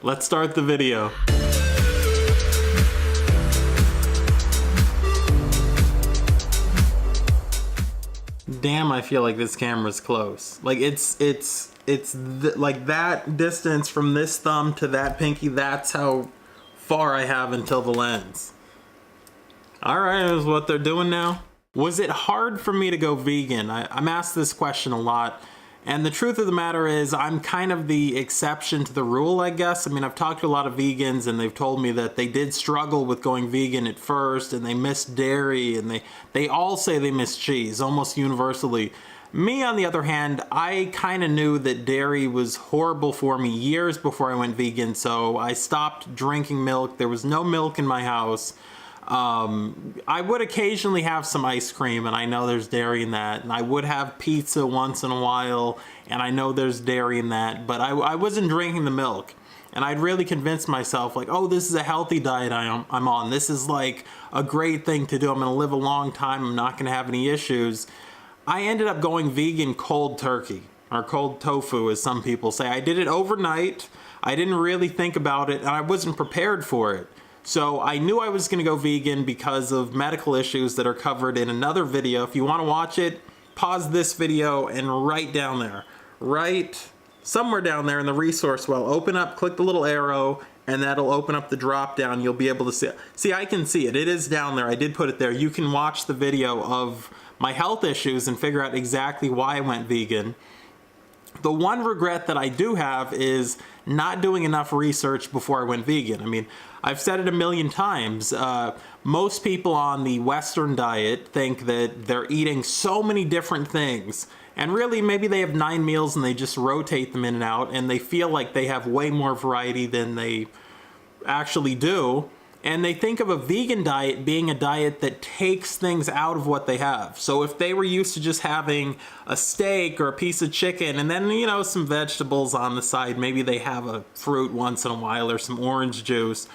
Let's start the video. Damn, I feel like this camera's close. Like like that distance from this thumb to that pinky, that's how far I have until the lens. All right, is what they're doing now. Was it hard for me to go vegan? I'm asked this question a lot. And the truth of the matter is I'm kind of the exception to the rule, I guess. I mean, I've talked to a lot of vegans and they've told me that they did struggle with going vegan at first and they miss dairy and they all say they miss cheese, almost universally. Me, on the other hand, I kind of knew that dairy was horrible for me years before I went vegan, so I stopped drinking milk. There was no milk in my house. I would occasionally have some ice cream, and I know there's dairy in that, and I would have pizza once in a while, and I know there's dairy in that, but I wasn't drinking the milk. And I'd really convinced myself, like, oh, this is a healthy diet I'm on. This is like a great thing to do. I'm gonna live a long time. I'm not gonna have any issues. I ended up going vegan cold turkey, or cold tofu, as some people say. I did it overnight. I didn't really think about it, and I wasn't prepared for it. So I knew I was gonna go vegan because of medical issues that are covered in another video. If you wanna watch it, pause this video and right down there, right somewhere down there in the resource well, open up, click the little arrow, and that'll open up the drop down. You'll be able to see it. See, I can see it. It is down there. I did put it there. You can watch the video of my health issues and figure out exactly why I went vegan. The one regret that I do have is not doing enough research before I went vegan. I mean, I've said it a million times. Most people on the Western diet think that they're eating so many different things. And really, maybe they have 9 meals and they just rotate them in and out, and they feel like they have way more variety than they actually do. And they think of a vegan diet being a diet that takes things out of what they have. So if they were used to just having a steak or a piece of chicken and then, you know, some vegetables on the side, maybe they have a fruit once in a while or some orange juice.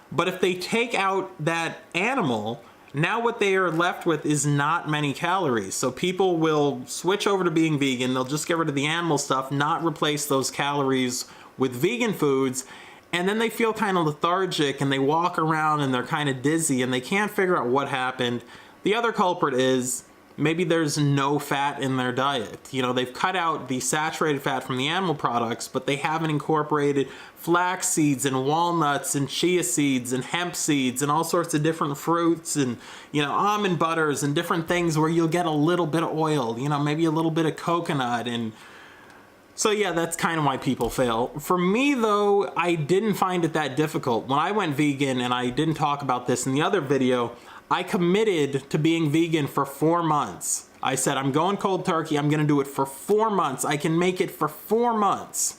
But if they take out that animal, now what they are left with is not many calories. So people will switch over to being vegan. They'll just get rid of the animal stuff, not replace those calories with vegan foods. And then they feel kind of lethargic and they walk around and they're kind of dizzy and they can't figure out what happened. The other culprit is maybe there's no fat in their diet. You know, they've cut out the saturated fat from the animal products, but they haven't incorporated flax seeds and walnuts and chia seeds and hemp seeds and all sorts of different fruits and, you know, almond butters and different things where you'll get a little bit of oil, you know, maybe a little bit of coconut. And so yeah, that's kind of why people fail. For me though, I didn't find it that difficult. When I went vegan, and I didn't talk about this in the other video, I committed to being vegan for 4 months. I said, I'm going cold turkey, I'm gonna do it for 4 months. I can make it for 4 months.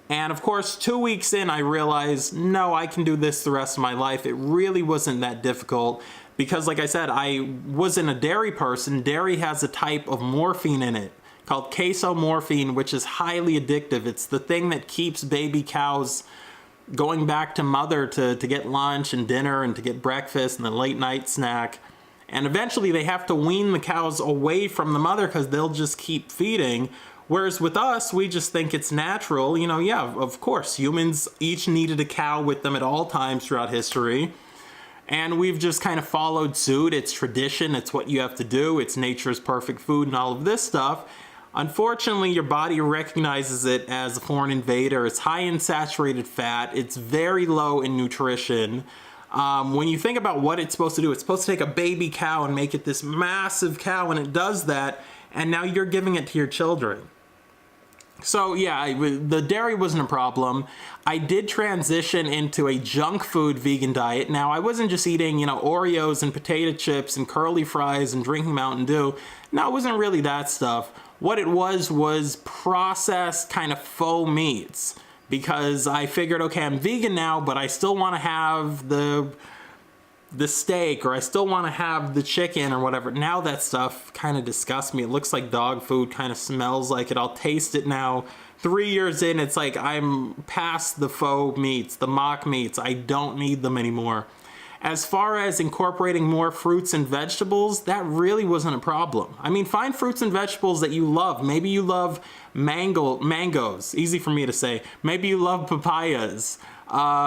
And of course, 2 weeks in, I realized, no, I can do this the rest of my life. It really wasn't that difficult because like I said, I wasn't a dairy person. Dairy has a type of morphine in it called casomorphine, which is highly addictive. It's the thing that keeps baby cows going back to mother to get lunch and dinner and to get breakfast and the late night snack. And eventually they have to wean the cows away from the mother because they'll just keep feeding. Whereas with us, we just think it's natural. You know, yeah, of course, humans each needed a cow with them at all times throughout history. And we've just kind of followed suit. It's tradition, it's what you have to do, it's nature's perfect food and all of this stuff. Unfortunately, your body recognizes it as a foreign invader. It's high in saturated fat. It's very low in nutrition. When you think about what it's supposed to do, it's supposed to take a baby cow and make it this massive cow, and it does that, and now you're giving it to your children. So yeah, the dairy wasn't a problem. I did transition into a junk food vegan diet. Now, I wasn't just eating, you know, Oreos and potato chips and curly fries and drinking Mountain Dew. No, it wasn't really that stuff. What it was processed kind of faux meats, because I figured, okay, I'm vegan now, but I still want to have the steak, or I still want to have the chicken or whatever. Now that stuff kind of disgusts me. It looks like dog food, kind of smells like it. I'll taste it now, 3 years in, it's like I'm past the faux meats, the mock meats. I don't need them anymore. As far as incorporating more fruits and vegetables, that really wasn't a problem. I mean, find fruits and vegetables that you love. Maybe you love mangoes, easy for me to say. Maybe you love papayas.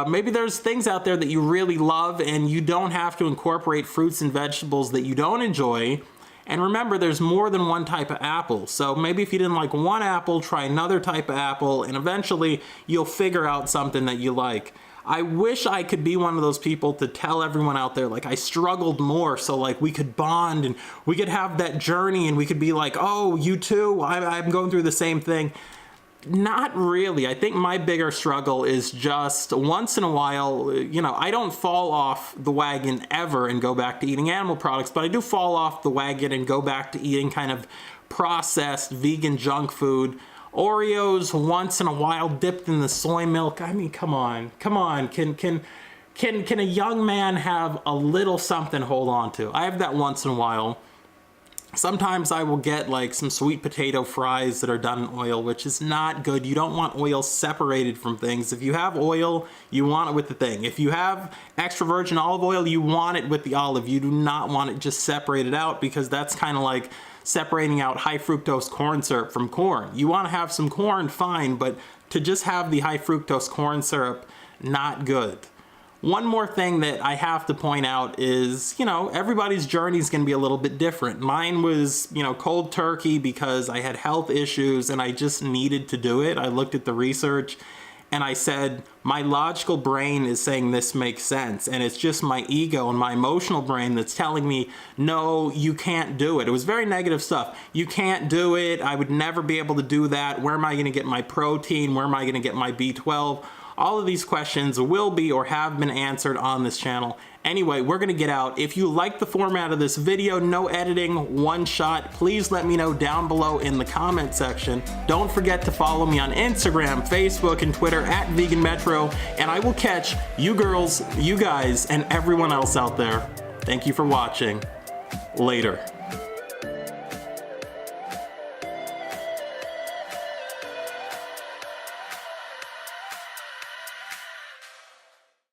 Maybe there's things out there that you really love and you don't have to incorporate fruits and vegetables that you don't enjoy. And remember, there's more than one type of apple. So maybe if you didn't like one apple, try another type of apple, and eventually you'll figure out something that you like. I wish I could be one of those people to tell everyone out there, like, I struggled more, so like we could bond and we could have that journey and we could be like, oh, you too, I'm going through the same thing. Not really. I think my bigger struggle is just once in a while, you know, I don't fall off the wagon ever and go back to eating animal products, but I do fall off the wagon and go back to eating kind of processed vegan junk food. Oreos once in a while dipped in the soy milk. I mean, come on. Can a young man have a little something to hold on to? I have that once in a while. Sometimes I will get like some sweet potato fries that are done in oil, which is not good. You don't want oil separated from things. If you have oil, you want it with the thing. If you have extra virgin olive oil, you want it with the olive. You do not want it just separated out, because that's kind of like separating out high fructose corn syrup from corn. You want to have some corn, fine, but to just have the high fructose corn syrup, not good. One more thing that I have to point out is, you know, everybody's journey is going to be a little bit different. Mine was, you know, cold turkey because I had health issues and I just needed to do it. I looked at the research and I said, my logical brain is saying this makes sense, and it's just my ego and my emotional brain that's telling me, no, you can't do it. It was very negative stuff. You can't do it. I would never be able to do that. Where am I going to get my protein? Where am I going to get my B12? All of these questions will be or have been answered on this channel. Anyway, we're gonna get out. If you like the format of this video, no editing, one shot, please let me know down below in the comment section. Don't forget to follow me on Instagram, Facebook, and Twitter at VeganMetro, and I will catch you girls, you guys, and everyone else out there. Thank you for watching. Later.